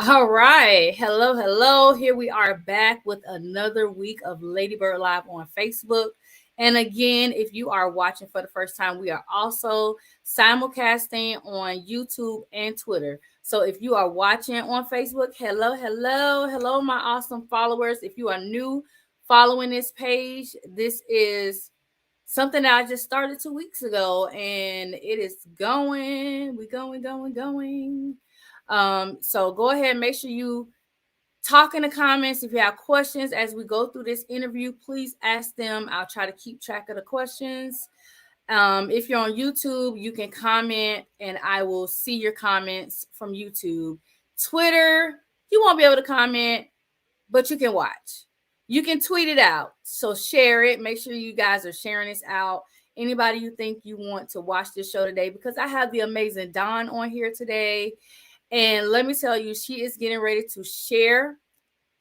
All right. Hello, hello. Here we are back with another week of Ladybird Live on Facebook. And again, if you are watching for the first time, we are also simulcasting on YouTube and Twitter. So if you are watching on Facebook, hello, hello, hello, my awesome followers. If you are new following this page, this is something that I just started 2 weeks ago, and it is going. We going. So go ahead, make sure you talk in the comments. If you have questions as we go through this interview, please ask them. I'll try to keep track of the questions. If you're on YouTube, you can comment and I will see your comments from YouTube. Twitter, you won't be able to comment, but you can watch. You can tweet it out. So share it. Make sure you guys are sharing this out. Anybody you think you want to watch this show today, because I have the amazing Dawn on here today. And let me tell you, she is getting ready to share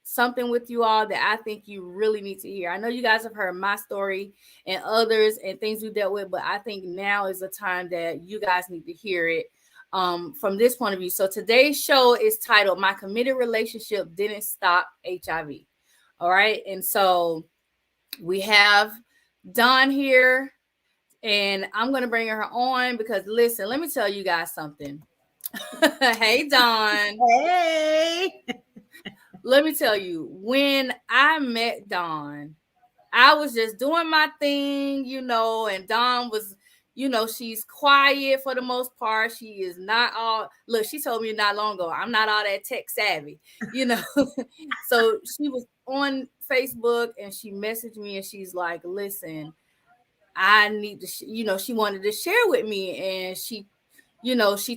something with you all that I think you really need to hear. I know you guys have heard my story and others and things we dealt with, but I think now is the time that you guys need to hear it from this point of view. So today's show is titled "My Committed Relationship Didn't Stop HIV." All right. And so we have Dawn here, and I'm going to bring her on because listen, let me tell you guys something. Hey, Dawn. Hey. Let me tell you, when I met Dawn, I was just doing my thing, and Dawn was, she's quiet for the most part. She is not all, look, she told me not long ago, I'm not all that tech savvy, you know. So she was on Facebook and she messaged me and she's like, listen, I need to, she wanted to share with me, and she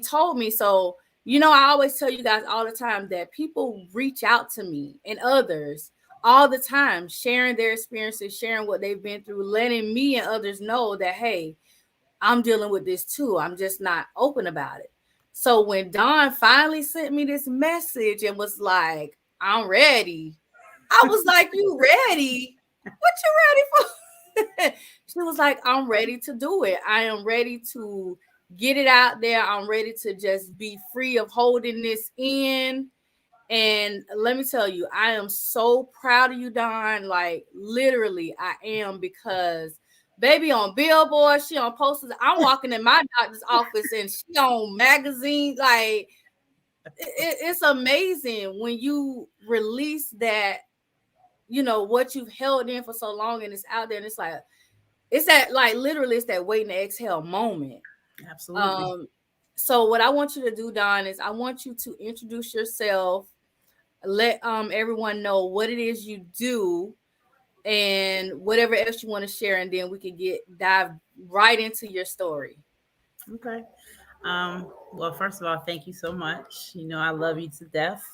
told me. So, I always tell you guys all the time that people reach out to me and others all the time, sharing their experiences, sharing what they've been through, letting me and others know that, hey, I'm dealing with this too. I'm just not open about it. So when Dawn finally sent me this message and was like, I'm ready, I was like, you ready? What you ready for? She was like, I'm ready to do it. I am ready to get it out there. I'm ready to just be free of holding this in. And let me tell you, I am so proud of you, Dawn. Like, literally, I am, because baby on billboards, she on posters. I'm walking in my doctor's office and she on magazines. Like, it's amazing when you release that, what you've held in for so long, and it's out there, and it's like, it's that, like, literally, it's that waiting to exhale moment. Absolutely. So what I want you to do, Don, is I want you to introduce yourself, let everyone know what it is you do, and whatever else you want to share, and then we can dive right into your story. Okay. Well, first of all, thank you so much. I love you to death.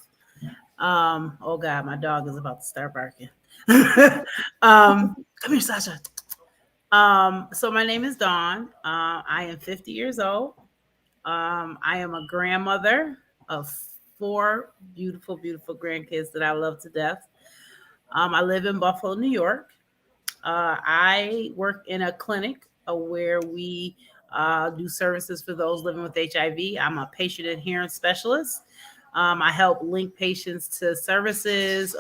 Oh God, my dog is about to start barking. Come here, Sasha. So my name is Dawn. I am 50 years old. I am a grandmother of four beautiful, beautiful grandkids that I love to death. I live in Buffalo, New York. I work in a clinic where we do services for those living with HIV. I'm a patient adherence specialist. I help link patients to services,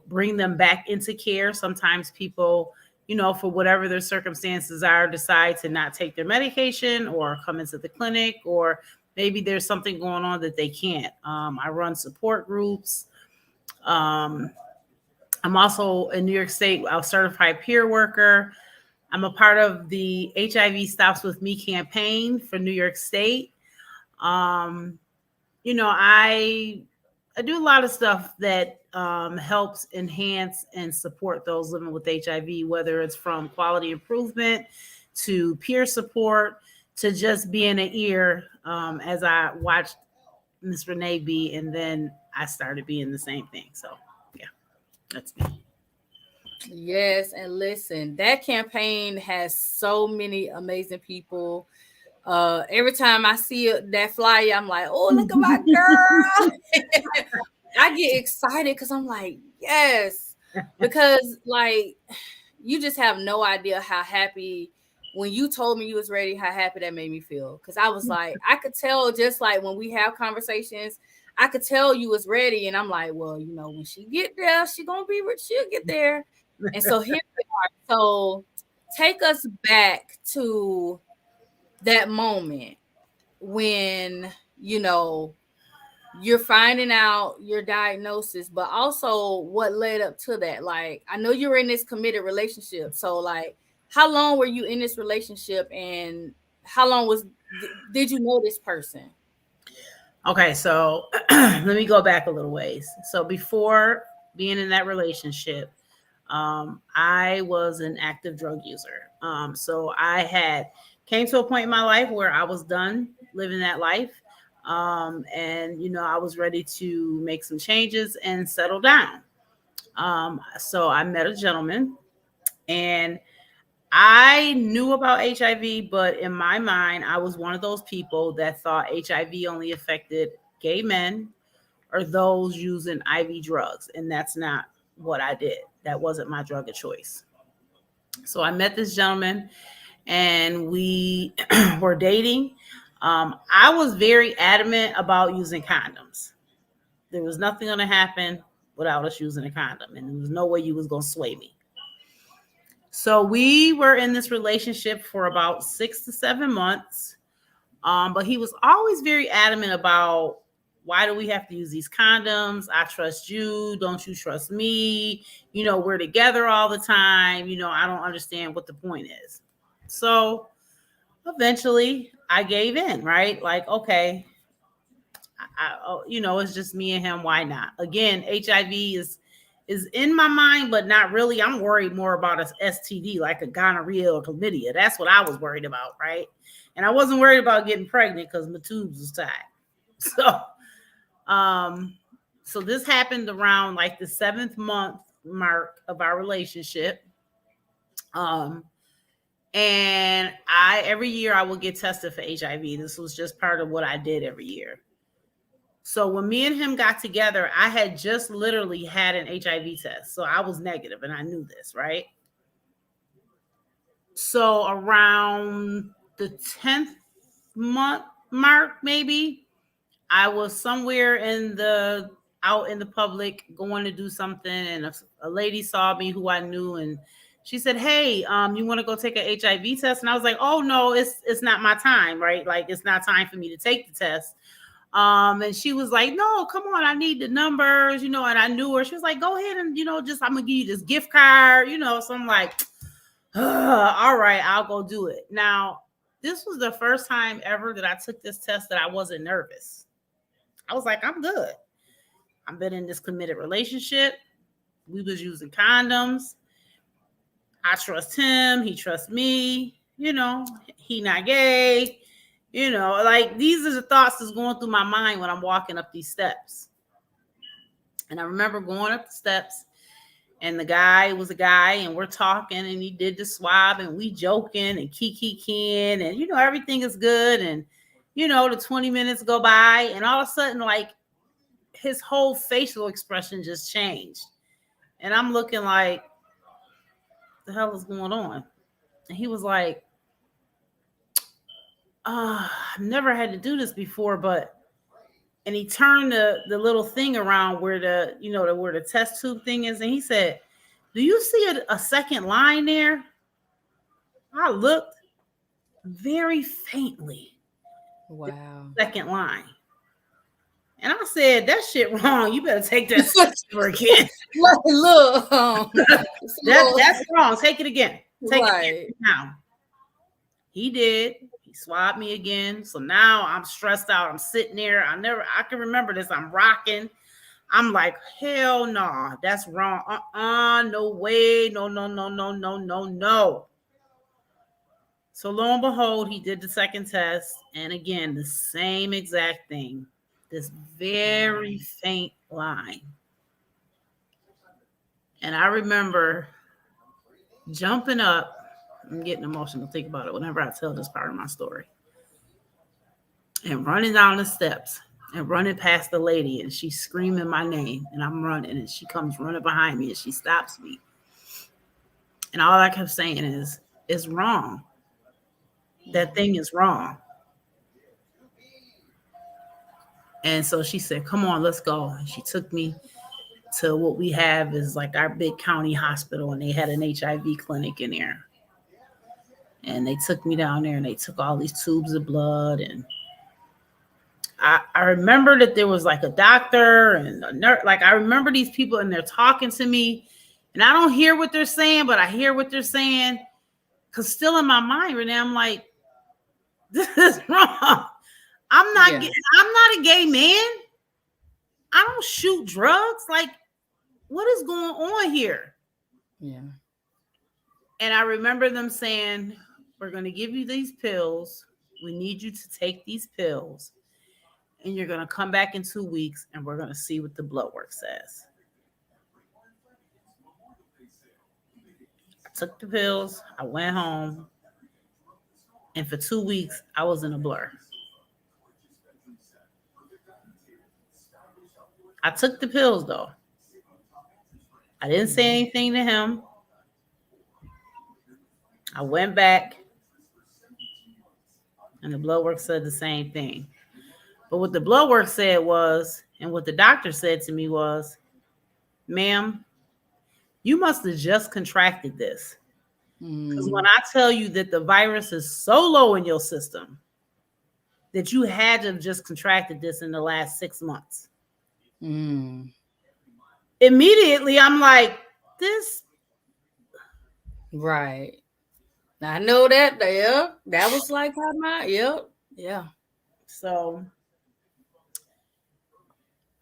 bring them back into care. Sometimes people, for whatever their circumstances are, decide to not take their medication or come into the clinic, or maybe there's something going on that they can't. I run support groups. Um, I'm also in New York State, a certified peer worker. I'm a part of the HIV Stops With Me campaign for New York State. Um, I do a lot of stuff that helps enhance and support those living with HIV, whether it's from quality improvement to peer support to just being an ear, as I watched Miss Renee be, and then I started being the same thing. So, yeah, that's me. Yes, and listen, that campaign has so many amazing people. Every time I see that flyer, I'm like, oh, look at my girl. I get excited because I'm like, yes, because, like, you just have no idea how happy, when you told me you was ready, how happy that made me feel. Because I was like, I could tell, just like when we have conversations, I could tell you was ready, and I'm like, well, when she get there, she'll get there. And so here we are. So take us back to that moment when you know you're finding out your diagnosis, but also what led up to that. Like, I know you're in this committed relationship, so like, how long were you in this relationship, and how long did you know this person? Okay, so let me go back a little ways. So before being in that relationship, I was an active drug user. So I had came to a point in my life where I was done living that life, and I was ready to make some changes and settle down. So I met a gentleman, and I knew about HIV, but in my mind, I was one of those people that thought HIV only affected gay men or those using IV drugs. And that's not what I did. That wasn't my drug of choice. So I met this gentleman and we were dating. I was very adamant about using condoms. There was nothing going to happen without us using a condom, and there was no way you was going to sway me. So we were in this relationship for about 6 to 7 months. But he was always very adamant about, why do we have to use these condoms? I trust you. Don't you trust me? We're together all the time. I don't understand what the point is. So eventually I gave in, right? Like, okay, it's just me and him. Why not? Again, HIV is in my mind, but not really. I'm worried more about a STD, like a gonorrhea or chlamydia. That's what I was worried about, right? And I wasn't worried about getting pregnant because my tubes was tied. So, um, so this happened around like the 7th month mark of our relationship. Um, and every year I would get tested for HIV. This was just part of what I did every year. So when me and him got together, I had just literally had an HIV test. So I was negative and I knew this, right? So around the 10th month mark, maybe, I was somewhere out in the public going to do something, and a lady saw me who I knew, and she said, "Hey, you want to go take an HIV test?" And I was like, "Oh no, it's not my time, right? Like, it's not time for me to take the test." And she was like, "No, come on, I need the numbers, and I knew her. She was like, "Go ahead and, just, I'm gonna give you this gift card, So I'm like, all right, I'll go do it. Now, this was the first time ever that I took this test that I wasn't nervous. I was like, I'm good. I've been in this committed relationship. We was using condoms. I trust him. He trusts me. He not gay. Like, these are the thoughts that's going through my mind when I'm walking up these steps. And I remember going up the steps, and the guy was a guy, and we're talking, and he did the swab, and we joking and kikiing, and everything is good. And the 20 minutes go by, and all of a sudden, like, his whole facial expression just changed. And I'm looking like, the hell is going on? And he was like, I've never had to do this before, but, and he turned the little thing around where where the test tube thing is, and he said, "Do you see a second line there?" I looked very faintly. Wow. Second line. And I said, "That shit wrong. You better take that step over again." Look, That's wrong. Take it again. Take it again right. now. He did. He swabbed me again. So now I'm stressed out. I'm sitting there. I can remember this. I'm rocking. I'm like, hell no, that's wrong. No way. No, no, no, no, no, no, no. So lo and behold, he did the second test. And again, the same exact thing. This very faint line. And I remember jumping up. I'm getting emotional to think about it whenever I tell this part of my story. And running down the steps and running past the lady, and she's screaming my name, and I'm running, and she comes running behind me, and she stops me. And all I kept saying is, "It's wrong. That thing is wrong." And so she said, come on, let's go. And she took me to what we have is like our big county hospital, and they had an HIV clinic in there. And they took me down there and they took all these tubes of blood. And I remember that there was like a doctor and a nurse. Like I remember these people and they're talking to me, and I don't hear what they're saying, but I hear what they're saying. Cause still in my mind right now, I'm like, this is wrong. I'm not a gay man. I don't shoot drugs. Like, what is going on here? Yeah. And I remember them saying, we're going to give you these pills. We need you to take these pills. And you're going to come back in 2 weeks and we're going to see what the blood work says. I took the pills. I went home. And for 2 weeks, I was in a blur. I took the pills, though. I didn't say anything to him. I went back, and the blood work said the same thing. But what the blood work said was, and what the doctor said to me was, ma'am, you must have just contracted this. Because when I tell you that the virus is so low in your system that you had to have just contracted this in the last 6 months. Immediately, I'm like, this. Right. I know that. Yeah. That was like how my, yep. Yeah. So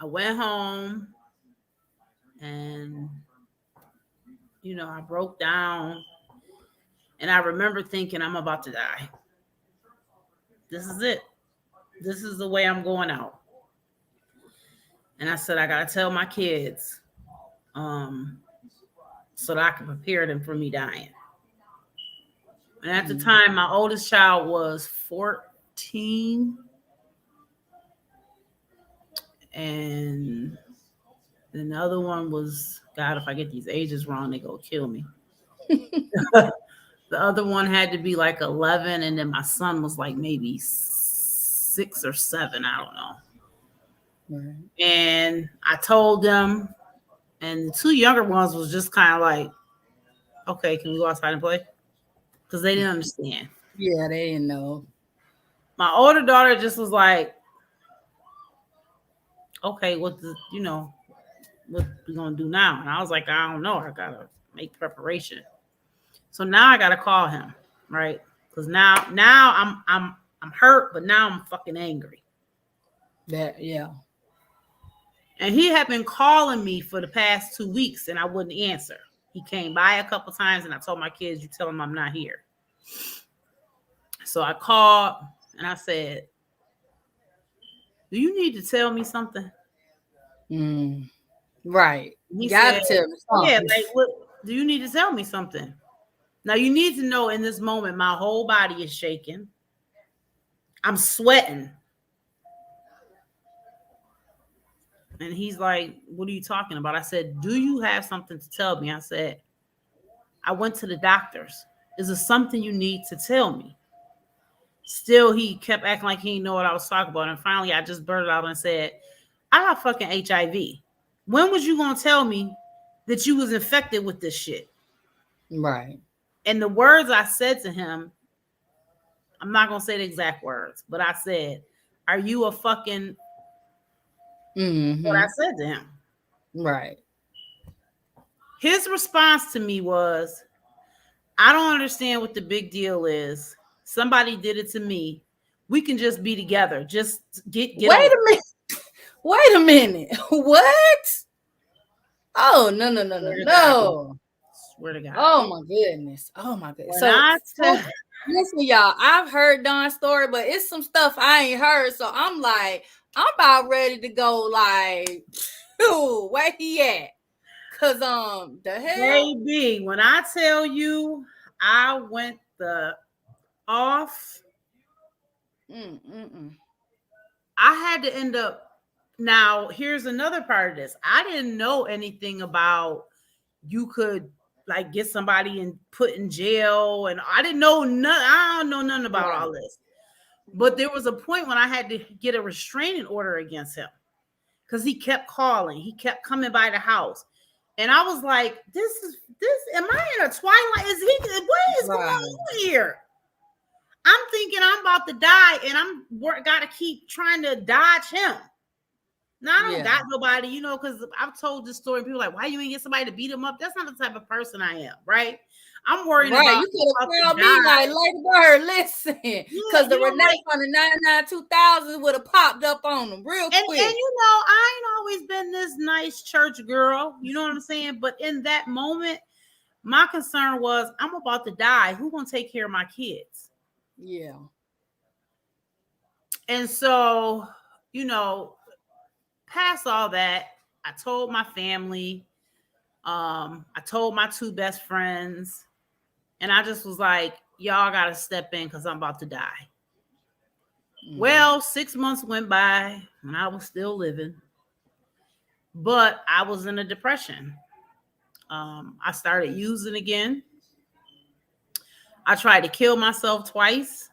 I went home and, you know, I broke down. And I remember thinking, I'm about to die. This is it. This is the way I'm going out. And I said, I got to tell my kids so that I can prepare them for me dying. And at the time, my oldest child was 14. And then the other one was, God, if I get these ages wrong, they're going to kill me. The other one had to be like 11. And then my son was like maybe 6 or 7. I don't know. Right. And I told them, and the 2 younger ones was just kind of like, okay, can we go outside and play? Because they didn't understand. Yeah, they didn't know. My older daughter just was like, okay, what we gonna do now? And I was like, I don't know. I gotta make preparation. So now I gotta call him, right? Because now I'm hurt, but now I'm fucking angry. Yeah. And he had been calling me for the past 2 weeks, and I wouldn't answer. He came by a couple times, and I told my kids, you tell him I'm not here. So I called, and I said, do you need to tell me something? Right. He said, tell me something. Yeah, like, what? Do you need to tell me something? Now, you need to know in this moment, my whole body is shaking. I'm sweating. And he's like, what are you talking about? I said, do you have something to tell me? I said, I went to the doctors. Is there something you need to tell me? Still, he kept acting like he didn't know what I was talking about. And finally, I just blurted out and said, I got fucking HIV. When was you going to tell me that you was infected with this shit? Right. And the words I said to him, I'm not going to say the exact words, but I said, are you a fucking... What I said to him. Right. His response to me was, I don't understand what the big deal is. Somebody did it to me. We can just be together. Just get Wait a minute. Wait a minute. What? Oh, no. Swear to God. Oh my goodness. So listen, y'all, I've heard Don's story, but it's some stuff I ain't heard. So I'm like, I'm about ready to go like, where he at? Cause the hell, baby, when I tell you I went the off, I had to end up. Now, here's another part of this. I didn't know anything about you could like get somebody and put in jail, and I didn't know I don't know nothing about all this. But there was a point when I had to get a restraining order against him because he kept calling. He kept coming by the house. And I was like, am I in a twilight? What is going Right. on here? I'm thinking I'm about to die and got to keep trying to dodge him. Now, I don't Yeah. got nobody, because I've told this story. People are like, why you ain't get somebody to beat him up? That's not the type of person I am, right? I'm worrying Right. about You could have to called me die. like, Lady Bird, listen. Yeah, Because the Renee from the 99 2000 would have popped up on them real and quick. I ain't always been this nice church girl. You know what I'm saying? But in that moment, my concern was, I'm about to die. Who gonna take care of my kids? Yeah. And so, past all that, I told my family, I told my two best friends, and I just was like, y'all gotta step in because I'm about to die. Well, 6 months went by and I was still living, but I was in a depression. I started using again. I tried to kill myself twice.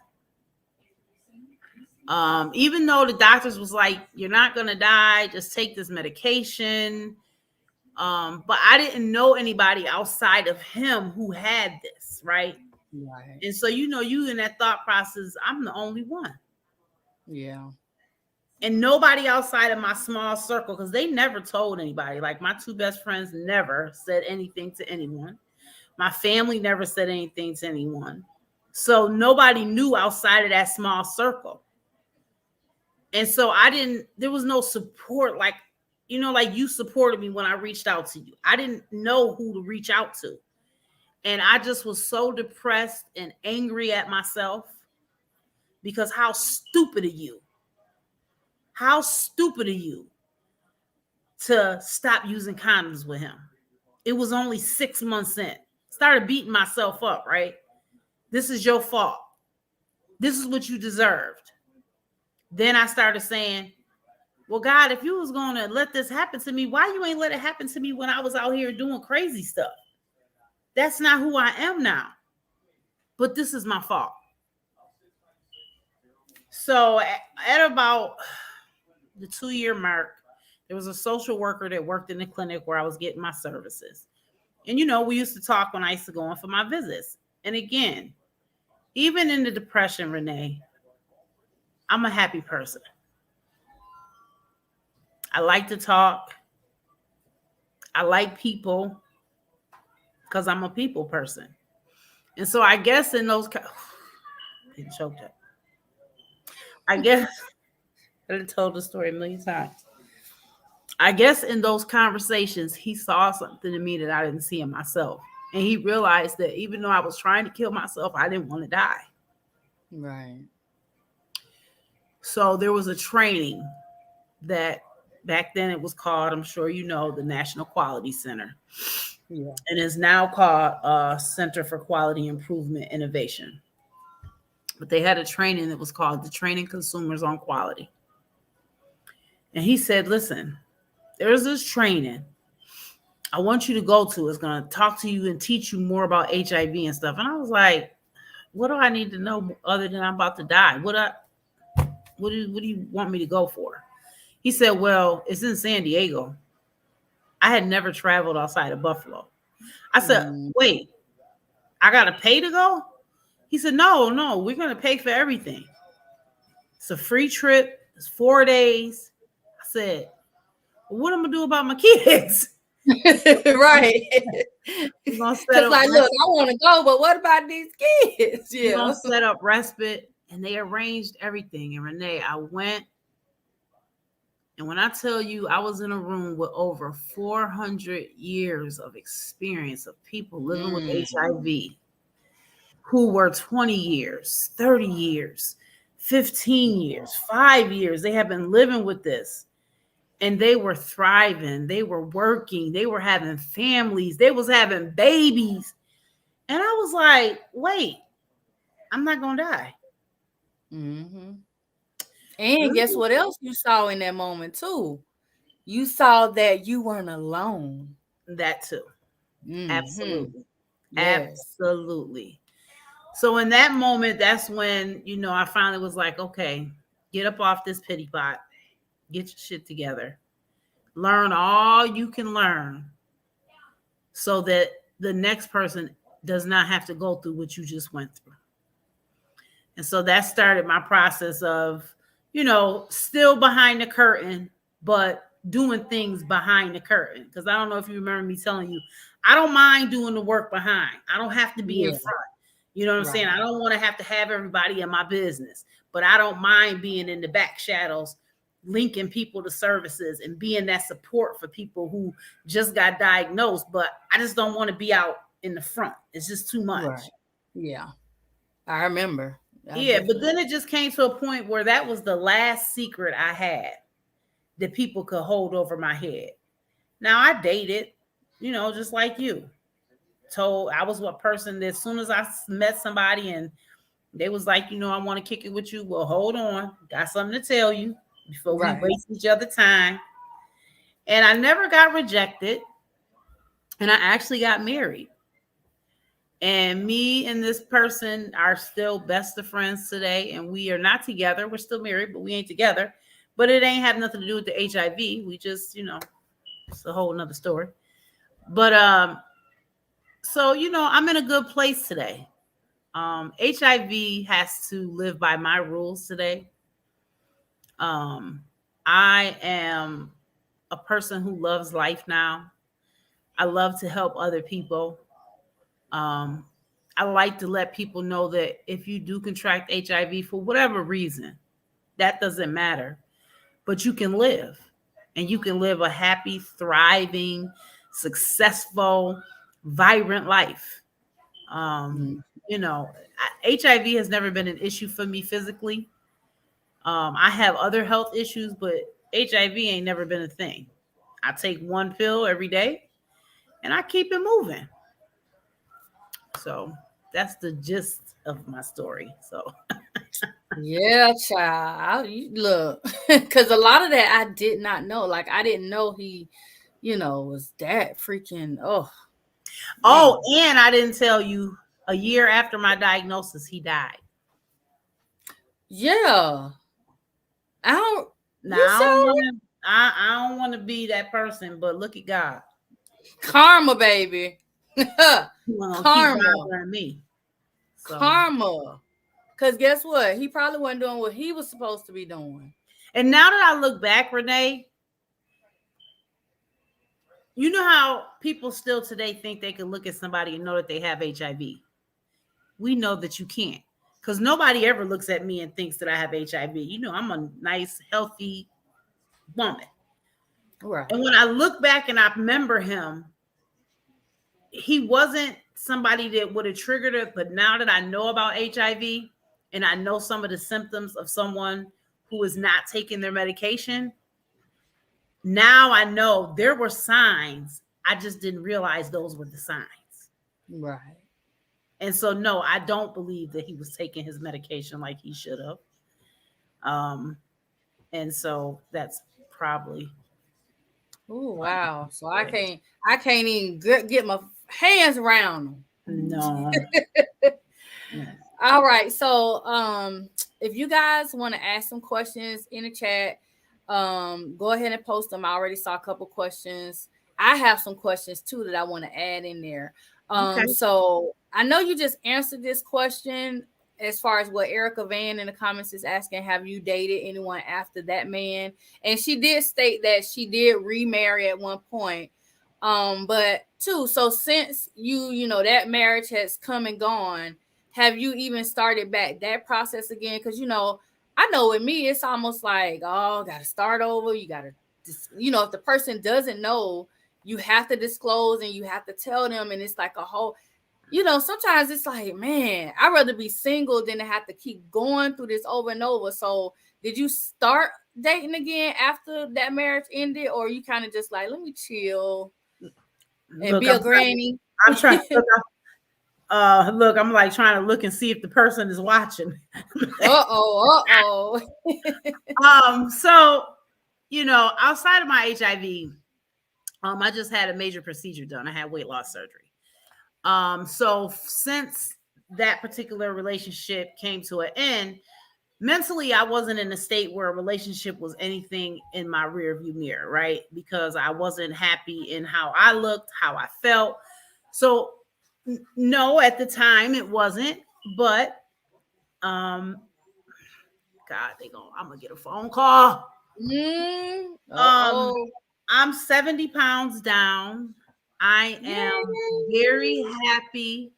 Even though the doctors was like, you're not going to die, just take this medication. But I didn't know anybody outside of him who had this, right? Right. And so, you in that thought process, I'm the only one. Yeah. And nobody outside of my small circle, because they never told anybody. Like, my two best friends never said anything to anyone. My family never said anything to anyone. So nobody knew outside of that small circle. And so there was no support. Like, like you supported me when I reached out to you. I didn't know who to reach out to. And I just was so depressed and angry at myself because how stupid of you. How stupid of you to stop using condoms with him. It was only 6 months in. Started beating myself up, right? This is your fault. This is what you deserved. Then I started saying, well, God, if you was going to let this happen to me, why you ain't let it happen to me when I was out here doing crazy stuff? That's not who I am now. But this is my fault. So at about the 2-year mark, there was a social worker that worked in the clinic where I was getting my services. And, we used to talk when I used to go in for my visits. And again, even in the depression, Renee, I'm a happy person. I like to talk. I like people because I'm a people person. And so I guess in those, getting choked up. I guess I told the story a million times. I guess in those conversations, he saw something in me that I didn't see in myself. And he realized that even though I was trying to kill myself, I didn't want to die. Right. So there was a training that back then it was called, I'm sure you know, the National Quality Center. Yeah. And is now called Center for Quality Improvement Innovation. But they had a training that was called the Training Consumers on Quality. And he said, listen, there's this training I want you to go to. It's going to talk to you and teach you more about HIV and stuff. And I was like, what do I need to know other than I'm about to die? What do you want me to go for? He said, well, it's in San Diego. I had never traveled outside of Buffalo. I said, wait, I got to pay to go? He said, no, we're going to pay for everything. It's a free trip. It's 4 days. I said, well, what am I going to do about my kids? Right. We're going to set Because, up like, look, I want to go, but what about these kids? We're Yeah. going to set up respite. And they arranged everything. And Renee, I went. And when I tell you, I was in a room with over 400 years of experience of people living with HIV who were 20 years, 30 years, 15 years, 5 years. They have been living with this and they were thriving. They were working. They were having families. They was having babies. And I was like, wait, I'm not going to die. Mm-hmm. And guess what else you saw in that moment too? You saw that you weren't alone. That too. Mm-hmm. Absolutely. Yes. Absolutely. So in that moment, that's when, I finally was like, okay, get up off this pity pot, get your shit together, learn all you can learn so that the next person does not have to go through what you just went through. And so that started my process of, still behind the curtain, but doing things behind the curtain. Because I don't know if you remember me telling you, I don't mind doing the work behind. I don't have to be in Yeah. front. You know what I'm saying? Right. I don't want to have everybody in my business, but I don't mind being in the back shadows, linking people to services and being that support for people who just got diagnosed. But I just don't want to be out in the front. It's just too Right. much. Yeah. I remember. I Yeah, but definitely. then it just came to a point where that was the last secret I had that people could hold over my head. Now I dated, just like you. Told I was what person that as soon as I met somebody and they was like, I want to kick it with you. Well, hold on. Got something to tell you before we Right. waste each other time. And I never got rejected. And I actually got married. And me and this person are still best of friends today. And we are not together. We're still married, but we ain't together. But it ain't have nothing to do with the HIV. We just, it's a whole nother story. But so I'm in a good place today. HIV has to live by my rules today. Um, I am a person who loves life now. I love to help other people. Um, I like to let people know that if you do contract HIV for whatever reason, that doesn't matter, but you can live and you can live a happy, thriving, successful, vibrant life. Um, Mm. HIV has never been an issue for me physically. I have other health issues, but HIV ain't never been a thing. I take one pill every day and I keep it moving. So that's the gist of my story. So Yeah, child. Look, because a lot of that I did not know. Like I didn't know he, was that freaking. Oh oh, man. and I didn't tell you a year after my diagnosis, he died. Yeah. I don't. You Now I don't want sure? to. I don't want to be that person, but look at God. Karma, baby. He's gonna keep Karma. bothering me. So, Karma. Because guess what? He probably wasn't doing what he was supposed to be doing. and now that I look back, Renee, you know how people still today think they can look at somebody and know that they have HIV. We know that you can't, because nobody ever looks at me and thinks that I have HIV. I'm a nice, healthy woman. And Right. when I look back and I remember him, he wasn't somebody that would have triggered it. But now that I know about HIV and I know some of the symptoms of someone who is not taking their medication, now I know there were signs. I just didn't realize those were the signs. Right. And so, no, I don't believe that he was taking his medication like he should have. Um, and so that's probably Oh why he wow. passed So I away. can't. I can't even get my hands around them. No. All right. So if you guys want to ask some questions in the chat, go ahead and post them. I already saw a couple questions. I have some questions too that I want to add in there. Okay. So I know you just answered this question as far as what Erica Van in the comments is asking, have you dated anyone after that man? And she did state that she did remarry at one point. But too, so since that marriage has come and gone, have you even started back that process again? Because I know with me, it's almost like, oh, gotta start over. You gotta if the person doesn't know, you have to disclose and you have to tell them, and it's like a whole sometimes it's like, man, I'd rather be single than to have to keep going through this over and over. So did you start dating again after that marriage ended, or you kind of just like, let me chill and Look, be a granny? I'm trying to look, I'm like trying to look and see if the person is watching. Uh-oh. So, outside of my HIV, I just had a major procedure done. I had weight loss surgery. So since that particular relationship came to an end, mentally I wasn't in a state where a relationship was anything in my rear view mirror, right? Because I wasn't happy in how I looked, how I felt. So no, at the time it wasn't, but um God, I'm gonna get a phone call. Um Uh-oh. I'm 70 pounds down. I am very Yay. happy.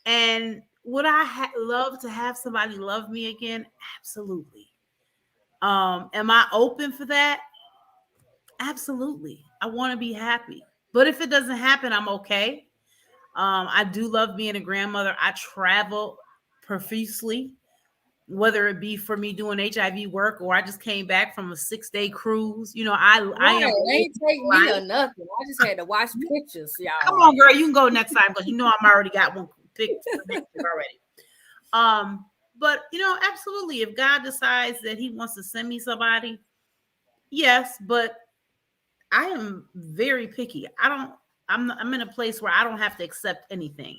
And would I love to have somebody love me again? Absolutely. Am I open for that? Absolutely. I want to be happy. But if it doesn't happen, I'm okay. I do love being a grandmother. I travel profusely, whether it be for me doing HIV work or I just came back from a 6-day cruise. I am Right. They ain't take me or life. nothing. I just had to watch pictures, Come y'all. on, girl, you can go next time because I'm already got one picked already. Um, but absolutely, if God decides that He wants to send me somebody, yes, but I am very picky. I'm in a place where I don't have to accept anything.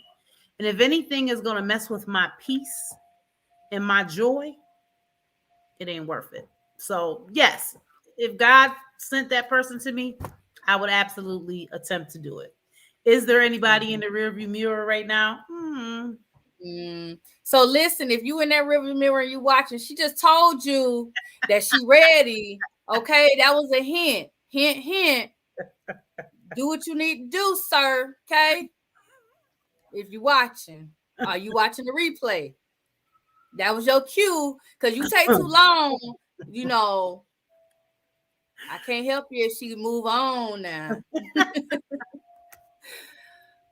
And if anything is going to mess with my peace and my joy, it ain't worth it. So, yes, if God sent that person to me, I would absolutely attempt to do it. Is there anybody in the rearview mirror right now? So listen, if you in that river mirror and you watching, she just told you that she ready. Okay, that was a hint. Hint, hint. Do what you need to do, sir. Okay. If you watching, are you watching the replay? That was your cue. Cause you take too long, you know. I can't help you if she move on now.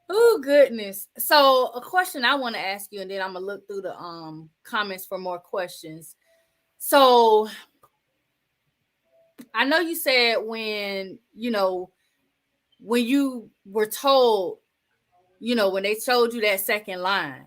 Oh goodness. So a question I want to ask you, and then I'm gonna look through the comments for more questions. So I know you said when you were told, when they told you that second line,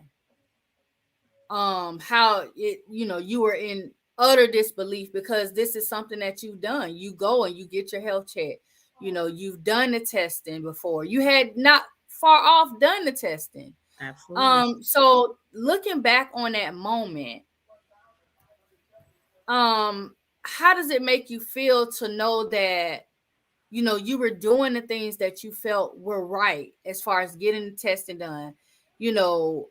how you were in utter disbelief because this is something that you've done. You go and you get your health check. You've done the testing before. You had not far off done the testing. Absolutely. So looking back on that moment, how does it make you feel to know that you were doing the things that you felt were right as far as getting the testing done, you know,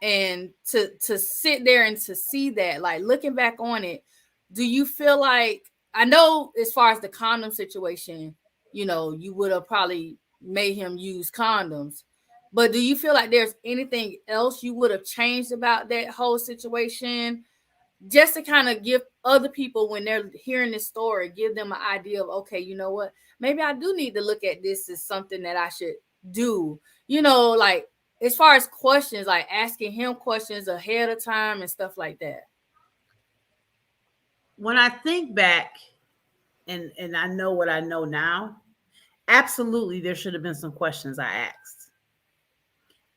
and to sit there and to see that, like looking back on it, do you feel like, I know as far as the condom situation, you would have probably made him use condoms, but do you feel like there's anything else you would have changed about that whole situation, just to kind of give other people, when they're hearing this story, give them an idea of, okay, you know what, maybe I do need to look at this as something that I should do, like as far as questions, like asking him questions ahead of time and stuff like that. When I think back and I know what I know now, absolutely there should have been some questions I asked.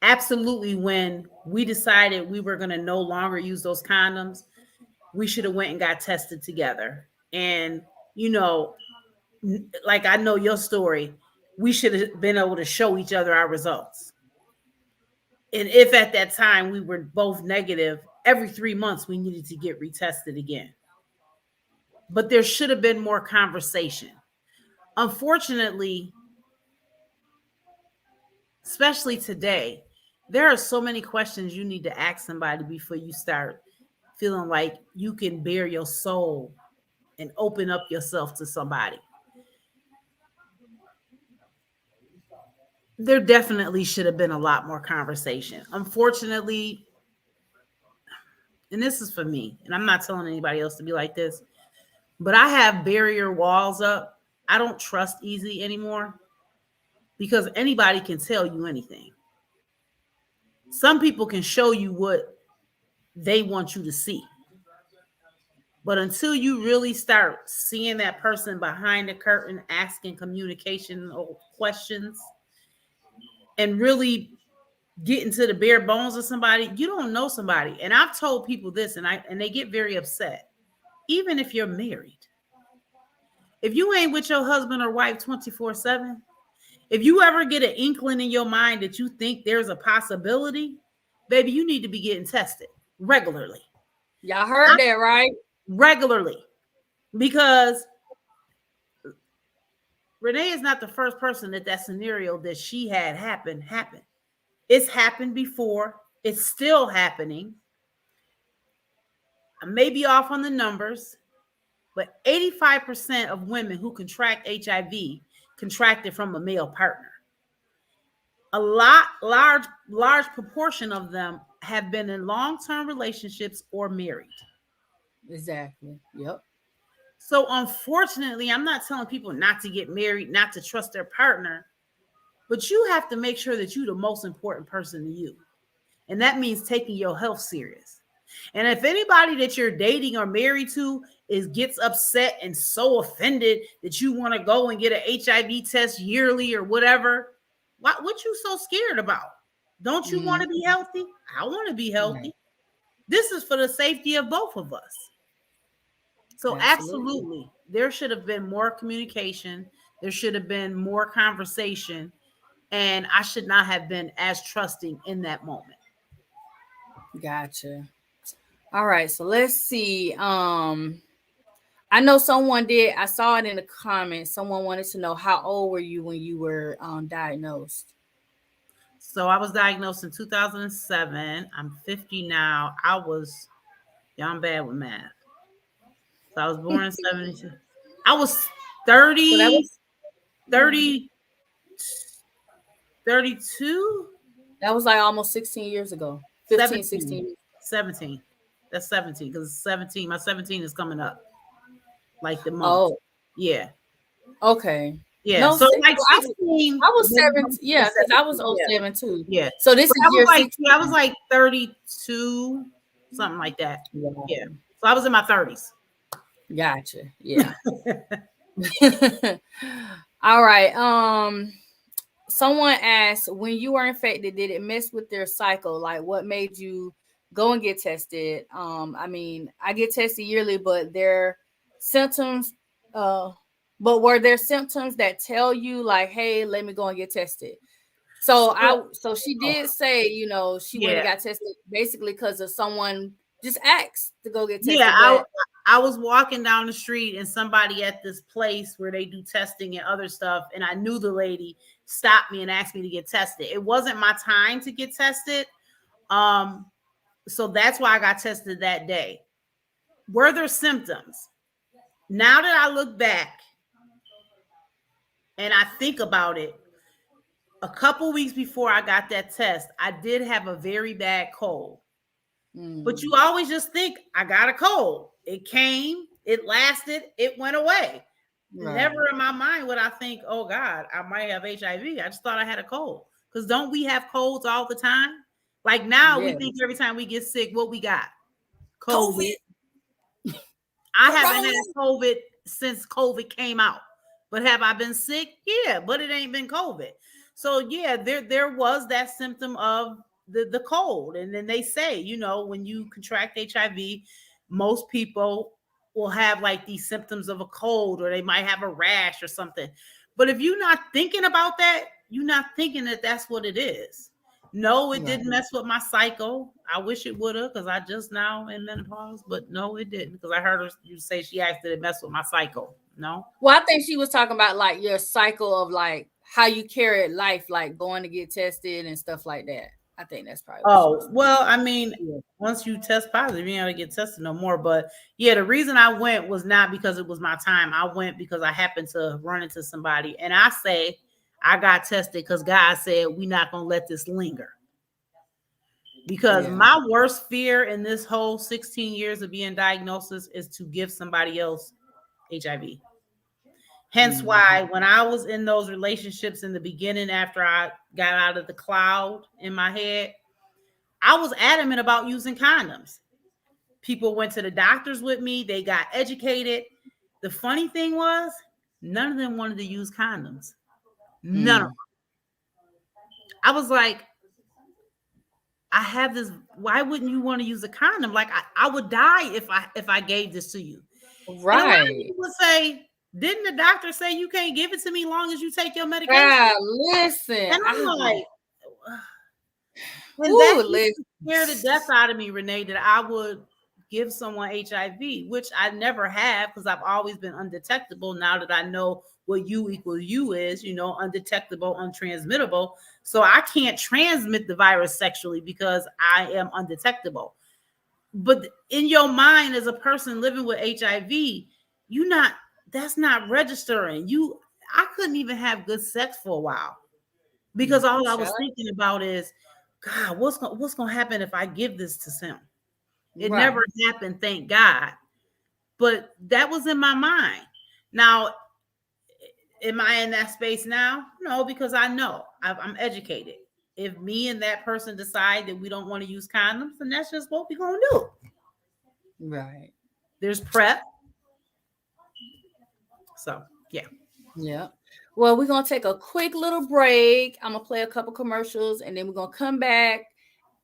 Absolutely, when we decided we were going to no longer use those condoms, we should have went and got tested together. And you know, like I know your story, we should have been able to show each other our results. And if at that time we were both negative, every 3 months we needed to get retested again. But there should have been more conversation. Unfortunately, especially today, there are so many questions you need to ask somebody before you start feeling like you can bare your soul and open up yourself to somebody. There definitely should have been a lot more conversation. Unfortunately, and this is for me, and I'm not telling anybody else to be like this, but I have barrier walls up. I don't trust easy anymore because anybody can tell you anything. Some people can show you what they want you to see. But until you really start seeing that person behind the curtain, asking communication questions, and really getting to the bare bones of somebody, you don't know somebody. And I've told people this, and they get very upset. Even if you're married, if you ain't with your husband or wife 24/7, if you ever get an inkling in your mind that you think there's a possibility, baby, you need to be getting tested regularly. Y'all heard that, right? Regularly. Because Renee is not the first person that scenario that she had happened. It's happened before. It's still happening. I may be off on the numbers, but 85% of women who contract HIV contracted from a male partner. Large proportion of them have been in long-term relationships or married. Exactly. Yep. So unfortunately, I'm not telling people not to get married, not to trust their partner, but you have to make sure that you're the most important person to you. And that means taking your health serious. And if anybody that you're dating or married to gets upset and so offended that you want to go and get an HIV test yearly or whatever, what you so scared about? Don't you want to be healthy? I want to be healthy. This is for the safety of both of us. So absolutely, there should have been more communication. There should have been more conversation. And I should not have been as trusting in that moment. Gotcha. All right, so let's see. I know someone did. I saw it in the comments. Someone wanted to know how old were you when you were diagnosed? So I was diagnosed in 2007. I'm 50 now. Yeah, I'm bad with math. So I was born in 72. I was So that 30, was 30, 32, that was like almost 16 years ago. 15, 17, 16 years. 17. That's 17 because 17. My 17 is coming up like the month. Oh, Yeah. okay. Yeah. No, So like well, 16. I was 7. Yeah, because I was Yeah. 07 too. Yeah. So this But is year 16. I was like 32, something like that. Wow. Yeah. So I was in my 30s. Gotcha. Yeah. All right. Someone asked, when you were infected, did it mess with their cycle? Like, what made you go and get tested? I mean, I get tested yearly, but their symptoms, uh, but were there symptoms that tell you like, hey, let me go and get tested? So so she Oh, did say, she went and yeah. got tested basically because of someone just asked to go get Yeah, tested, but I was walking down the street and somebody at this place where they do testing and other stuff, and I knew the lady stopped me and asked me to get tested. It wasn't my time to get tested. Um, so that's why I got tested that day. Were there symptoms? Now that I look back and I think about it, a couple weeks before I got that test, I did have a very bad cold. But you always just think, I got a cold. It came, it lasted, it went away. Right. Never in my mind would I think, oh God, I might have HIV. I just thought I had a cold. Because don't we have colds all the time? Like now we think every time we get sick, what we got? COVID. I haven't had COVID since COVID came out. But have I been sick? Yeah, but it ain't been COVID. So yeah, there was that symptom of the cold. And then they say, when you contract HIV, most people will have like these symptoms of a cold, or they might have a rash or something. But if you're not thinking about that, you're not thinking that that's what it is. No, it didn't mess with my cycle. I wish it would have, because I just now in menopause, but no, it didn't. Because I heard her you say she asked, did it mess with my cycle? No. Well, I think she was talking about like your cycle of like how you carry life, like going to get tested and stuff like that. I think that's probably. Oh, well, I mean, once you test positive, you ain't gotta get tested no more. But yeah, the reason I went was not because it was my time. I went because I happened to run into somebody. And I say I got tested because God said we're not gonna let this linger. Because my worst fear in this whole 16 years of being diagnosed is to give somebody else HIV. Hence why when I was in those relationships in the beginning, after I got out of the cloud in my head, I was adamant about using condoms. People went to the doctors with me. They got educated. The funny thing was, none of them wanted to use condoms. None of them. I was like, I have this. Why wouldn't you want to use a condom? Like I would die if I gave this to you. Right. And a lot of people would say, didn't the doctor say you can't give it to me long as you take your medication? Listen. And I'm like, And that Ooh, used Liz. to scare the death out of me, Renee, that I would give someone HIV, which I never have because I've always been undetectable. Now that I know what U equals U is, undetectable, untransmittable. So I can't transmit the virus sexually because I am undetectable. But in your mind, as a person living with HIV, you not that's not registering. I couldn't even have good sex for a while because all I was Child. thinking about is, God, what's gonna happen if I give this to him? It never Right. happened, thank God. But that was in my mind. Now, am I in that space now? No, because I know I'm educated. If me and that person decide that we don't want to use condoms, then that's just what we're gonna do. Right. There's prep. So yeah. Yeah. Well, we're gonna take a quick little break. I'm gonna play a couple commercials and then we're gonna come back,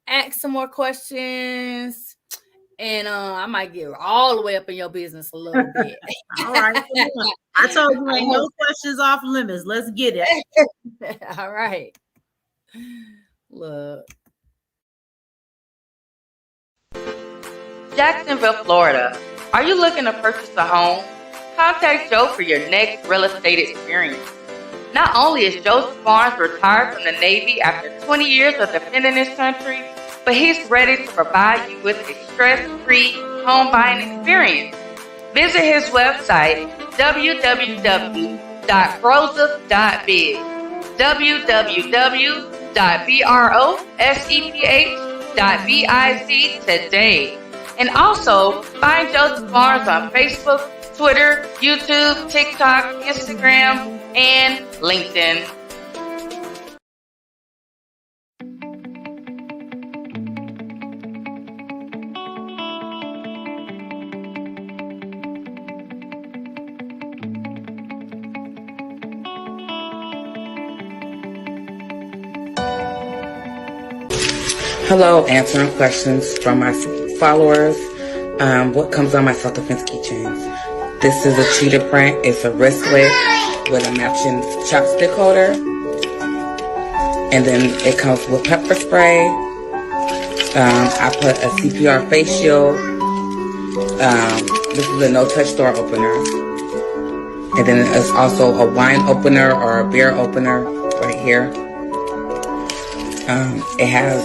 ask some more questions, and I might get all the way up in your business a little bit. All right. I told you ain't no questions off limits. Let's get it. All right. Look. Jacksonville, Florida. Are you looking to purchase a home? Contact Joe for your next real estate experience. Not only is Joseph Barnes retired from the Navy after 20 years of defending his country, but he's ready to provide you with a stress-free home buying experience. Visit his website, www.broseph.biz, www.broseph.biz today. And also, find Joseph Barnes on Facebook, Twitter, YouTube, TikTok, Instagram, and LinkedIn. Hello, answering questions from my followers. What comes on my self-defense keychains? This is a cheetah print. It's a wristlet with a matching chopstick holder. And then it comes with pepper spray. I put a CPR face shield. This is a no-touch door opener. And then it's also a wine opener or a beer opener right here. It has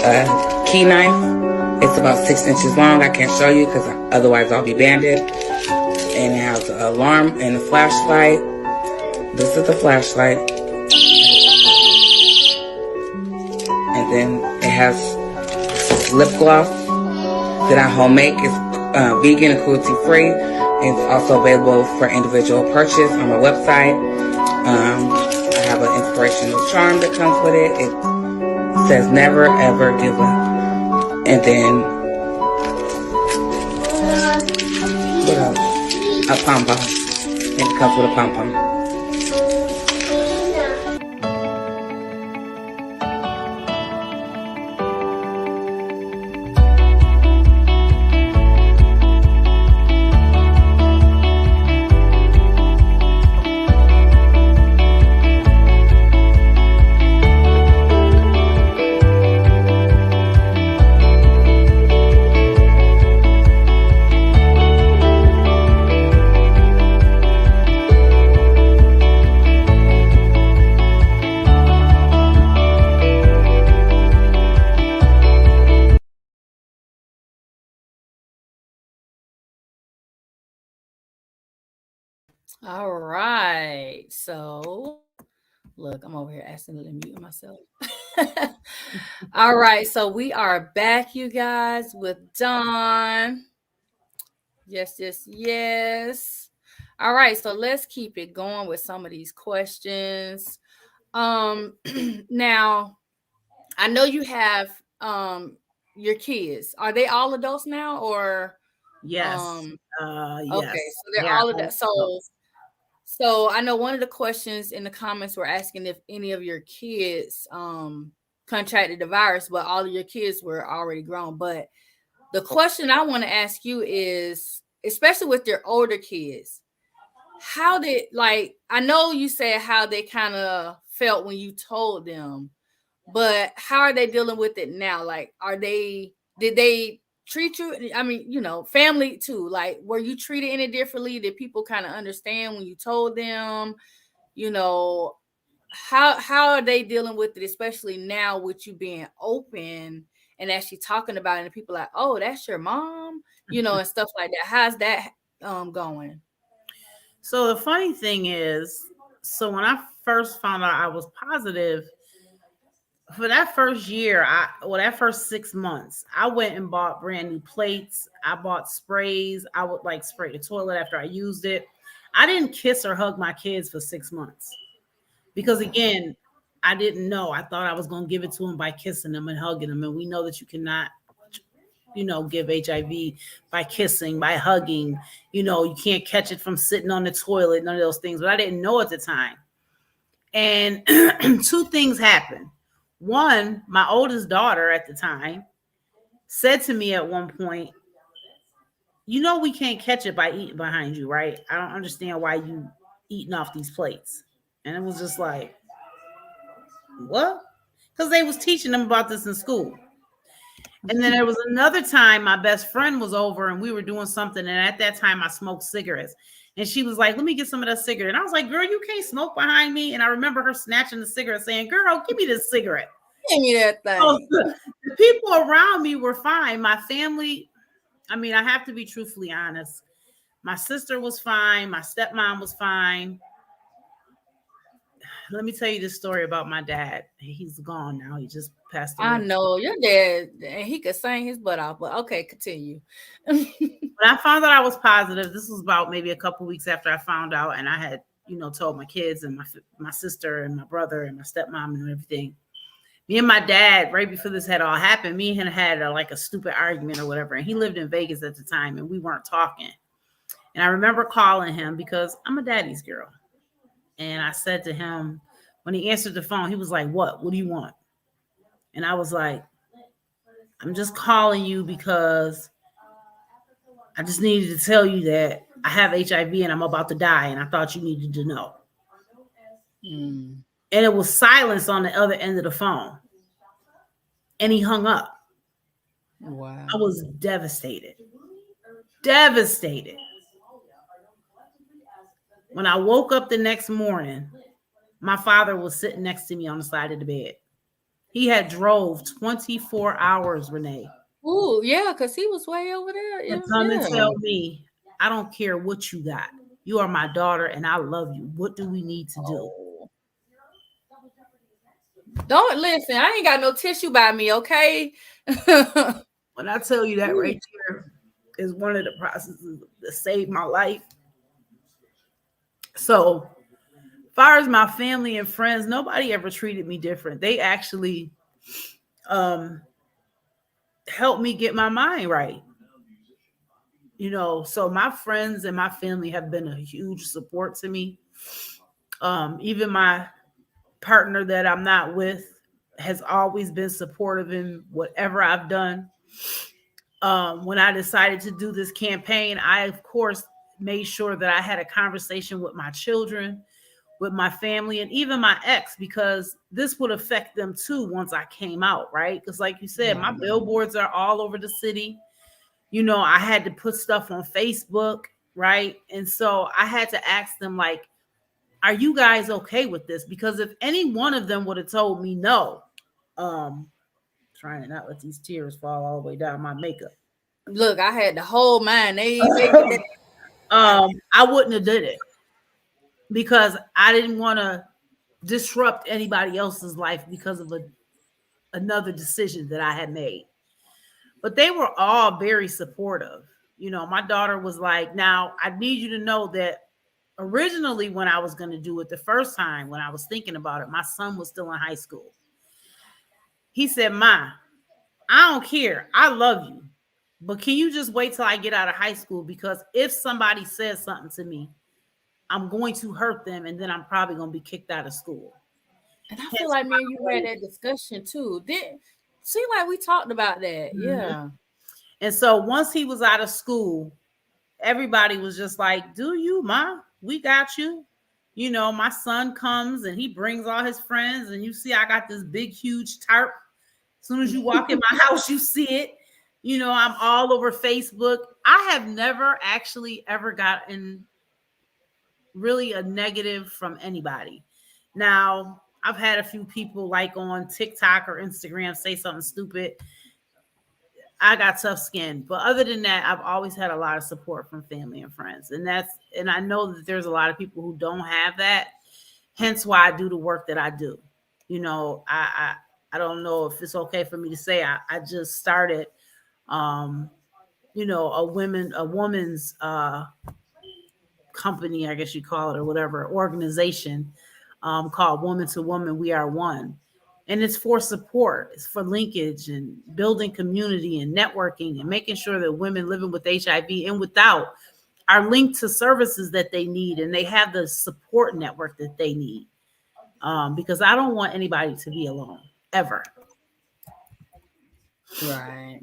a key knife. It's about 6 inches long. I can't show you because otherwise I'll be banded. And it has an alarm and a flashlight. This is the flashlight. And then it has lip gloss that I homemade. It's vegan and cruelty free. It's also available for individual purchase on my website. I have an inspirational charm that comes with it. It says never ever give up. And then what else? A pom pom. And it comes with a pom pom. All right. So look, I'm over here accidentally muting myself. All right. So we are back, you guys, with Dawn. Yes, yes, yes. All right. So let's keep it going with some of these questions. Now I know you have your kids. Are they all adults now or Yes. um okay, Yes. so they're Yeah. all adults. So I know one of the questions in the comments were asking if any of your kids contracted the virus, but all of your kids were already grown. But the question I want to ask you is, especially with your older kids, how did, like, I know you said how they kind of felt when you told them, But how are they dealing with it now? Like, did they treat you? I mean, family too. Like, were you treated any differently? Did people kind of understand when you told them? You know, how are they dealing with it, especially now with you being open and actually talking about it, and people like, oh, that's your mom, and stuff like that. How's that going? So the funny thing is, so when I first found out I was positive, for that first year, that first 6 months, I went and bought brand new plates. I bought sprays. I would like spray the toilet after I used it. I didn't kiss or hug my kids for 6 months because, again, I didn't know. I thought I was going to give it to them by kissing them and hugging them. And we know that you cannot, give HIV by kissing, by hugging. You can't catch it from sitting on the toilet, none of those things. But I didn't know at the time. And two things happened. One, my oldest daughter at the time said to me at one point, we can't catch it by eating behind you, right? I don't understand why you eating off these plates. And it was just like, what? Because they was teaching them about this in school. And then there was another time my best friend was over and we were doing something. And at that time I smoked cigarettes. And she was like, let me get some of that cigarette. And I was like, girl, you can't smoke behind me. And I remember her snatching the cigarette saying, girl, give me this cigarette. Give me that thing. So the people around me were fine. My family, I mean, I have to be truthfully honest. My sister was fine. My stepmom was fine. Let me tell you this story about my dad. He's gone now. He just passed away. I know your dad, and he could sing his butt off, but okay, continue. When I found out I was positive, this was about maybe a couple weeks after I found out, and I had, told my kids and my sister and my brother and my stepmom and everything. Me and my dad, right before this had all happened, me and him had a stupid argument or whatever, and he lived in Vegas at the time, and we weren't talking. And I remember calling him because I'm a daddy's girl. And I said to him, when he answered the phone, he was like, what? What do you want? And I was like, I'm just calling you because I just needed to tell you that I have HIV and I'm about to die. And I thought you needed to know. And it was silence on the other end of the phone. And he hung up. Wow. I was devastated. Devastated. When I woke up the next morning, my father was sitting next to me on the side of the bed. He had drove 24 hours, Renee. Ooh, yeah, because he was way over there. And come and tell me, I don't care what you got. You are my daughter and I love you. What do we need to do? Don't listen. I ain't got no tissue by me, okay? When I tell you that right here is one of the processes that saved my life. So, as far as my family and friends, nobody ever treated me different. They actually helped me get my mind right. So my friends and my family have been a huge support to me. Even my partner that I'm not with has always been supportive in whatever I've done. When I decided to do this campaign, I, of course, made sure that I had a conversation with my children, with my family, and even my ex, because this would affect them too once I came out, right? Because like you said, my billboards are all over the city. I had to put stuff on Facebook, right? And so I had to ask them, like, are you guys okay with this? Because if any one of them would have told me no, trying to not let these tears fall all the way down my makeup. Look, I had to hold mine. I wouldn't have did it because I didn't want to disrupt anybody else's life because of another decision that I had made. But they were all very supportive. My daughter was like, now I need you to know that originally when I was going to do it the first time, when I was thinking about it, my son was still in high school. He said, Ma, I don't care. I love you. But can you just wait till I get out of high school? Because if somebody says something to me, I'm going to hurt them. And then I'm probably going to be kicked out of school. And I feel like me and you had that discussion too. Seem like we talked about that. Mm-hmm. Yeah. And so once he was out of school, everybody was just like, do you, Ma? We got you. You know, my son comes and he brings all his friends, and you see I got this big, huge tarp. As soon as you walk in my house, you see it. You know, I'm all over Facebook. I have never actually ever gotten really a negative from anybody. Now, I've had a few people like on TikTok or Instagram say something stupid. I got tough skin, but other than that, I've always had a lot of support from family and friends, and I know that there's a lot of people who don't have that. Hence, why I do the work that I do. You know, I don't know if it's okay for me to say I just started, um, you know, a woman's company, I guess you call it, or whatever organization, called Woman to Woman We Are One. And it's for support, it's for linkage and building community and networking and making sure that women living with HIV and without are linked to services that they need, and they have the support network that they need. Because I don't want anybody to be alone ever. Right.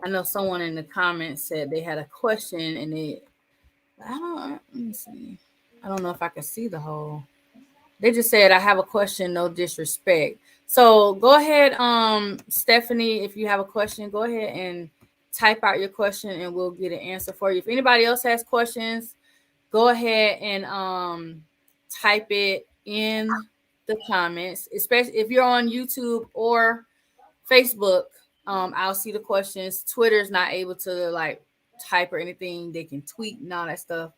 I know someone in the comments said they had a question, and I don't, let me see. I don't know if I can see the whole. They just said, I have a question, no disrespect. So go ahead, Stephanie, if you have a question, go ahead and type out your question and we'll get an answer for you. If anybody else has questions, go ahead and type it in the comments, especially if you're on YouTube or Facebook. I'll see the questions. Twitter's not able to like type or anything. They can tweet and all that stuff.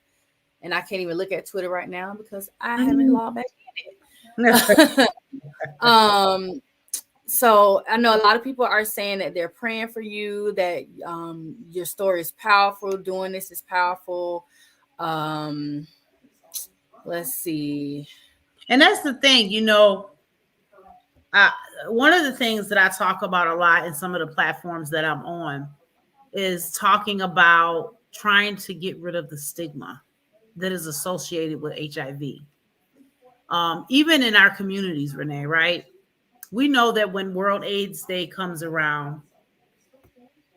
And I can't even look at Twitter right now because I haven't logged back in it. So I know a lot of people are saying that they're praying for you, that your story is powerful. Doing this is powerful. Let's see. And that's the thing, you know, I, one of the things that I talk about a lot in some of the platforms that I'm on is talking about trying to get rid of the stigma that is associated with HIV. Even in our communities, Renee, right? We know that when World AIDS Day comes around,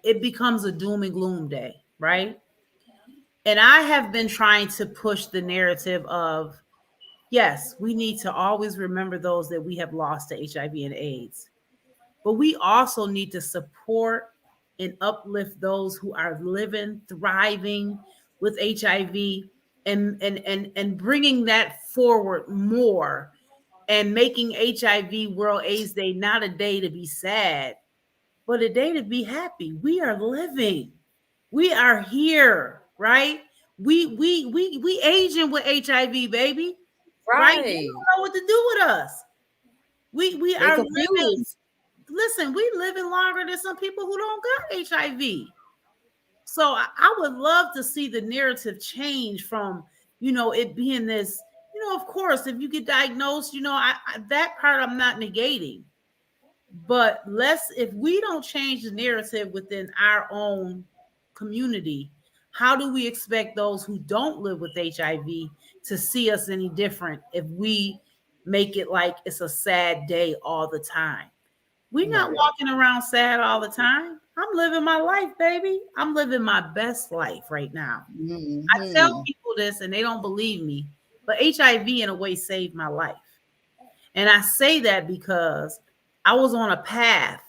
it becomes a doom and gloom day, right? And I have been trying to push the narrative of, yes, we need to always remember those that we have lost to HIV and AIDS. But we also need to support and uplift those who are living, thriving with HIV, and bringing that forward more, and making HIV World AIDS Day not a day to be sad, but a day to be happy. We are living. We are here, right? We aging with HIV, baby. Right? They Right. don't know what to do with us. We They are living. confused. Listen, we living longer than some people who don't got HIV. So I would love to see the narrative change from, you know, it being this, you know, of course, if you get diagnosed, you know, that part I'm not negating. But if we don't change the narrative within our own community, how do we expect those who don't live with HIV to see us any different if we make it like it's a sad day all the time? We're not walking around sad all the time. I'm living my life, baby. I'm living my best life right now. I tell Mm-hmm. people this and they don't believe me, but HIV in a way saved my life. And I say that because I was on a path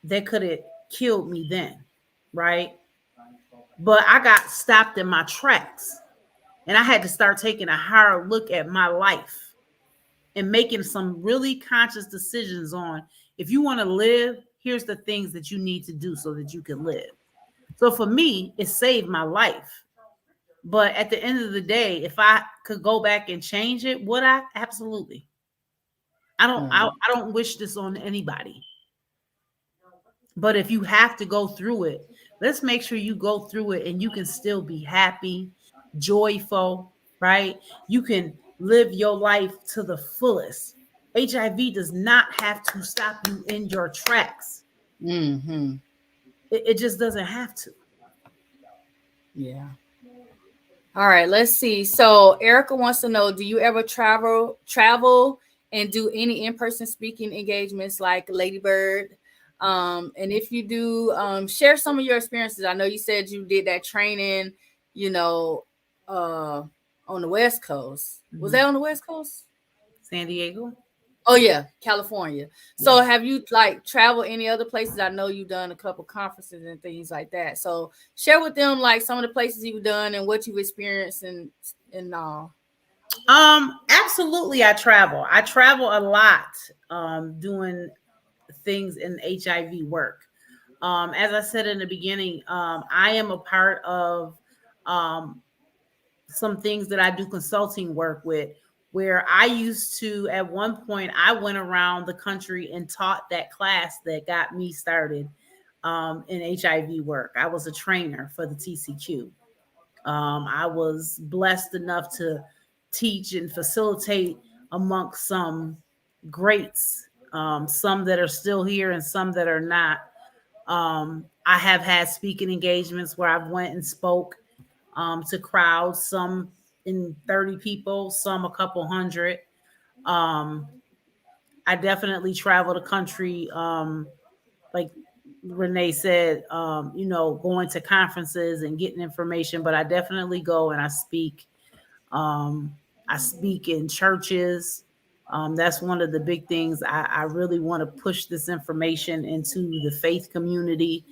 that could have killed me then, right? But I got stopped in my tracks and I had to start taking a hard look at my life and making some really conscious decisions on, if you want to live, here's the things that you need to do so that you can live. So for me, it saved my life. But at the end of the day, if I could go back and change it, would I? Absolutely. I don't wish this on anybody. But if you have to go through it, let's make sure you go through it and you can still be happy, joyful, right? You can live your life to the fullest. HIV does not have to stop you in your tracks. Mm-hmm. It just doesn't have to. Yeah. All right, let's see. So Erica wants to know, do you ever travel and do any in-person speaking engagements like Ladybird? And if you do, share some of your experiences. I know you said you did that training, you know, on the West Coast. Was Mhm. that on the West Coast? San Diego. Oh yeah, California. Yeah. So have you like traveled any other places? I know you've done a couple conferences and things like that. So share with them like some of the places you've done and what you've experienced and all. Absolutely. I travel. I travel a lot, doing things in HIV work. As I said in the beginning, I am a part of um, some things that I do consulting work with, where I used to, at one point, I went around the country and taught that class that got me started in HIV work. I was a trainer for the TCQ. I was blessed enough to teach and facilitate amongst some greats, some that are still here and some that are not. I have had speaking engagements where I've went and spoke to crowds, some in 30 people, some a couple hundred. Um, I definitely travel the country, like Renee said, going to conferences and getting information, but I definitely go and I speak. Um, I speak in churches. That's one of the big things. I really want to push this information into the faith community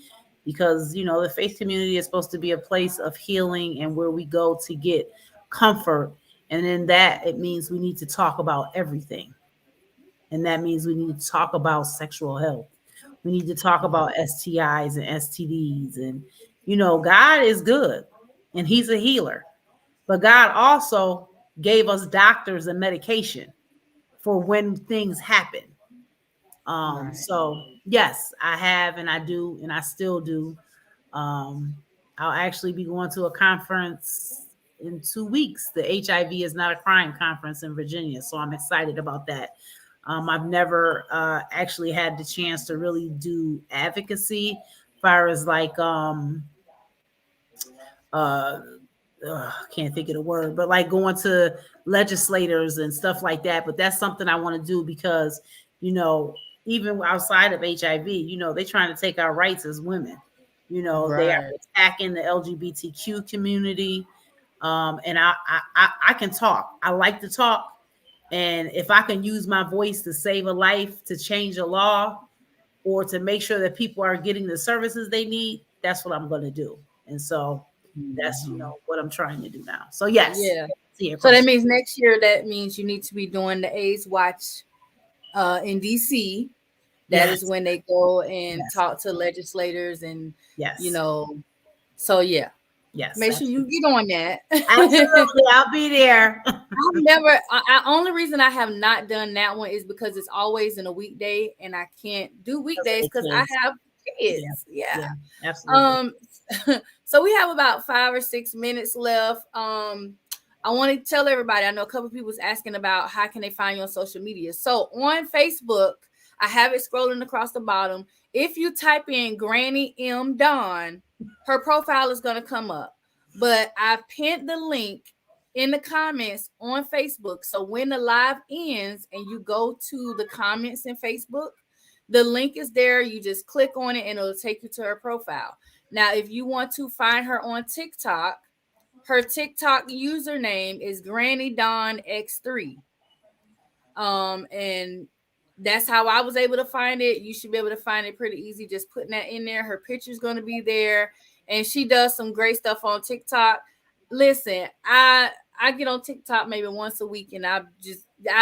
because, the faith community is supposed to be a place of healing and where we go to get comfort. And in that, it means we need to talk about everything. And that means we need to talk about sexual health. We need to talk about STIs and STDs. And, God is good and He's a healer. But God also gave us doctors and medication for when things happen. Right. So yes, I have and I do and I still do. Um, I'll actually be going to a conference in 2 weeks. The HIV is not a crime conference in Virginia. So I'm excited about that. I've never actually had the chance to really do advocacy as far as like uh can't think of the word, but like going to legislators and stuff like that. But that's something I want to do because, you know, even outside of HIV, they're trying to take our rights as women. They are Right. attacking the LGBTQ community. And I can talk. I like to talk. And if I can use my voice to save a life, to change a law, or to make sure that people are getting the services they need, that's what I'm going to do. And so that's Mhm. what I'm trying to do now. So yes, Yeah. to your So that question. means next year that means you need to be doing the AIDS Watch in DC. That is Yes, when they go and yes, talk to legislators and you yes, know, so yeah. yes, Make sure you absolutely. get on that. Absolutely. I'll be there. I've never. Only reason I have not done that one is because it's always in a weekday, and I can't do Because of weekdays the because I kids. have Yeah, kids. Yeah. yeah, absolutely. Um. So we have about 5 or 6 minutes left. I want to tell everybody. I know a couple of people was asking about how can they find you on social media. So on Facebook, I have it scrolling across the bottom. If you type in Granny M Dawn, her profile is going to come up. But I pinned the link in the comments on Facebook. So when the live ends and you go to the comments in Facebook, the link is there. You just click on it and it'll take you to her profile. Now, if you want to find her on TikTok, her TikTok username is Granny Dawn X3. And that's how I was able to find it. You should be able to find it pretty easy just putting that in there. Her picture's going to be there, and she does some great stuff on TikTok. Listen, I get on TikTok maybe once a week, and I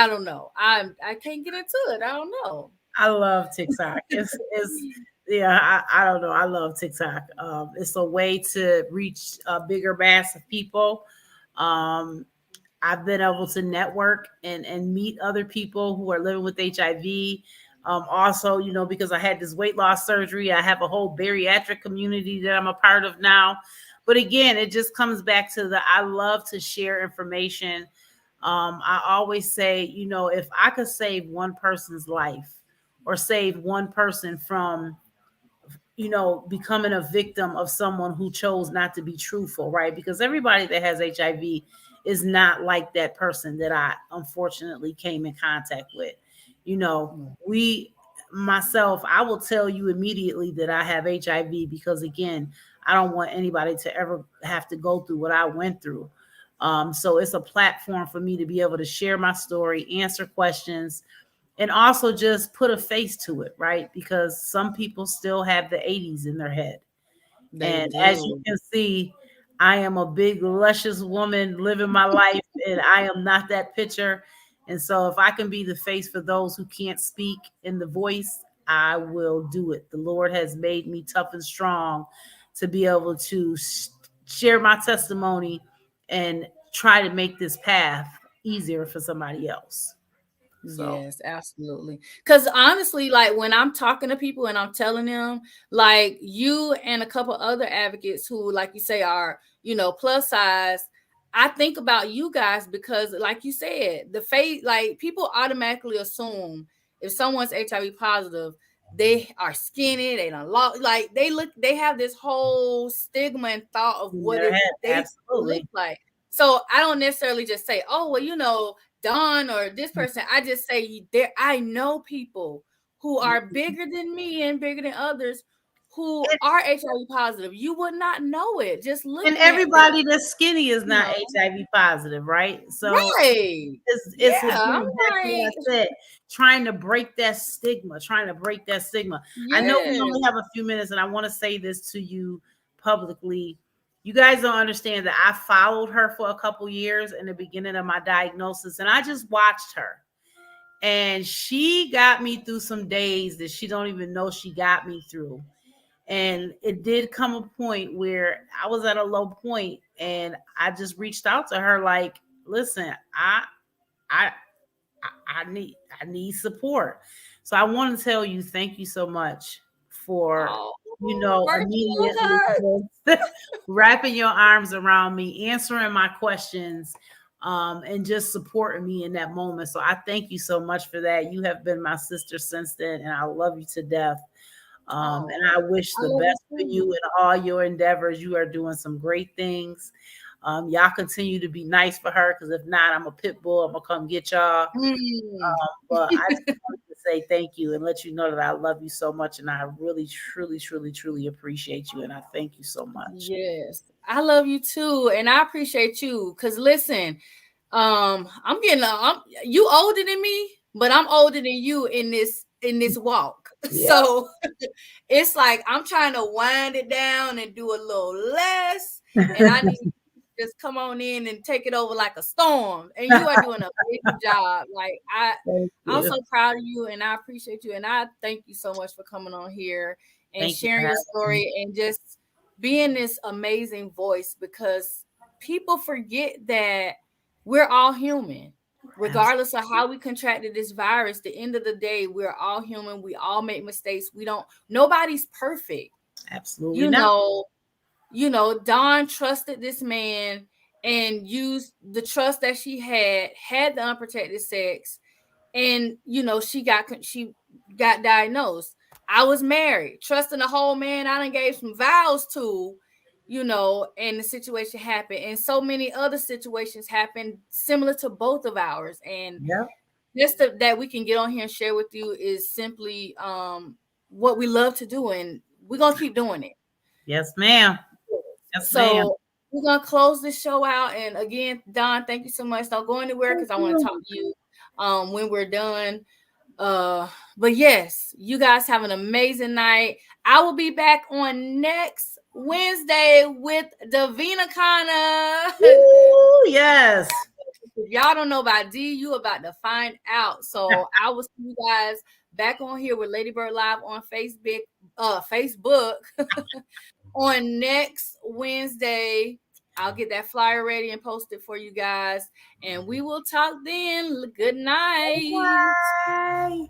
don't know. I can't get into it. I don't know. I love TikTok. It's yeah, I don't know. I love TikTok. It's a way to reach a bigger mass of people. Um, I've been able to network and meet other people who are living with HIV. Also, because I had this weight loss surgery, I have a whole bariatric community that I'm a part of now. But again, it just comes back to I love to share information. I always say, if I could save one person's life or save one person from becoming a victim of someone who chose not to be truthful, right? Because everybody that has HIV is not like that person that I unfortunately came in contact with. You know, we, myself, I will tell you immediately that I have HIV because, again, I don't want anybody to ever have to go through what I went through. So it's a platform for me to be able to share my story, answer questions, and also just put a face to it, right? Because some people still have the 80s in their head. They And as you do. can see, I am a big, luscious woman living my life, and I am not that picture. And so, if I can be the face for those who can't speak in the voice, I will do it. The Lord has made me tough and strong to be able to share my testimony and try to make this path easier for somebody else. So, Yes, absolutely. Because honestly, like when I'm talking to people and I'm telling them, like you and a couple other advocates who, like you say, are, plus size, I think about you guys because, like you said, the face, like people automatically assume if someone's HIV positive, they are skinny, they don't look like they have this whole stigma and thought of in what their it head, they look absolutely. like. So I don't necessarily just say, oh, well, Don or this person. I just say there. I know people who are bigger than me and bigger than others who are HIV positive. You would not know it just And looking at them. everybody that's skinny is You not know, HIV positive, right? So right? it's Yeah, again I'm exactly what like, I said, trying to break that stigma, trying to break that stigma. I know we yes, only have a few minutes, and I want to say this to you publicly. You guys don't understand that I followed her for a couple years in the beginning of my diagnosis, and I just watched her. And she got me through some days that she don't even know she got me through. And it did come a point where I was at a low point, and I just reached out to her like, listen, I I need support. So I want to tell you thank you so much for oh, virtual immediately hug. wrapping your arms around me, answering my questions, and just supporting me in that moment. So I thank you so much for that. You have been my sister since then, and I love you to death. And Oh, I wish I the love you best for you too. in all your endeavors. You are doing some great things. Y'all continue to be nice for her, because if not, I'm a pit bull. I'm gonna come get y'all. Mm. But I just wanted to say thank you and let you know that I love you so much, and I really, truly, truly, truly appreciate you, and I thank you so much. Yes, I love you too, and I appreciate you. Cause listen, I'm getting you older than me, but I'm older than you in this walk. Yeah, So it's like I'm trying to wind it down and do a little less, and I need to just come on in and take it over like a storm. And you are doing a big job. Like thank I'm you. so proud of you, and I appreciate you, and I thank you so much for coming on here and Thank you for sharing your having me. story and just being this amazing voice because people forget that we're all human regardless of how we contracted this virus. The end of the day, we're all human. We all make mistakes. We don't Nobody's perfect. Absolutely you not. know Dawn trusted this man and used the trust that she had the unprotected sex, and she got diagnosed. I was married, trusting the whole man I done gave some vows to, and the situation happened, and so many other situations happened similar to both of ours. And Yeah. just that we can get on here and share with you is simply what we love to do, and we're gonna keep doing it. Yes, ma'am. Yes, ma'am. So we're gonna close this show out. And again, Don, thank you so much. Don't go anywhere Thank because I want to you. talk to you when we're done. But yes, you guys have an amazing night. I will be back on next Wednesday with Davina Kana. Woo, yes. If y'all don't know about D, you about to find out. So I will see you guys back on here with Ladybird Live on Facebook on next Wednesday. I'll get that flyer ready and post it for you guys. And we will talk then. Good night. Bye.